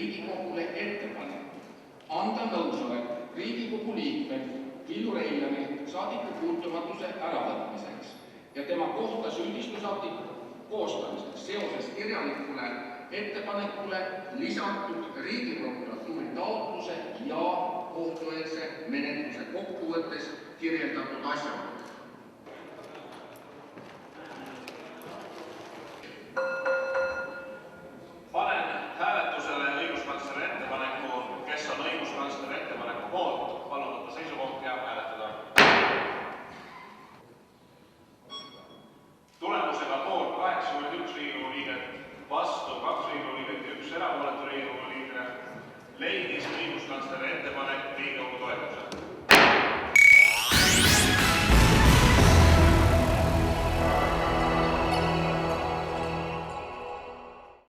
Riigikogule ettepaneku anda nõusolek Riigikogu liikmed Villu Reiljanil saadikupuutumatuse äravõtmiseks ja tema kohta süüdistusakti koostamiseks seoses kirjalikule ettepanekule lisatud Riigiprokuratuuri taotluse ja kohtueelse menetluse kokkuvõttes kirjeldatud asjaolud. Panen hääletusele õiguskantsleri ettepaneku. Kes on õiguskantsleri ettepaneku poolt? Palun võtta seisukoht ja hääletada. Tulemusega poolt 81 Riigikogu liiget, vastu 2 Riigikogu liiget ja 1 erapooletu Riigikogu liige leidis õiguskantsleri ettepanek Riigikogu toetuse.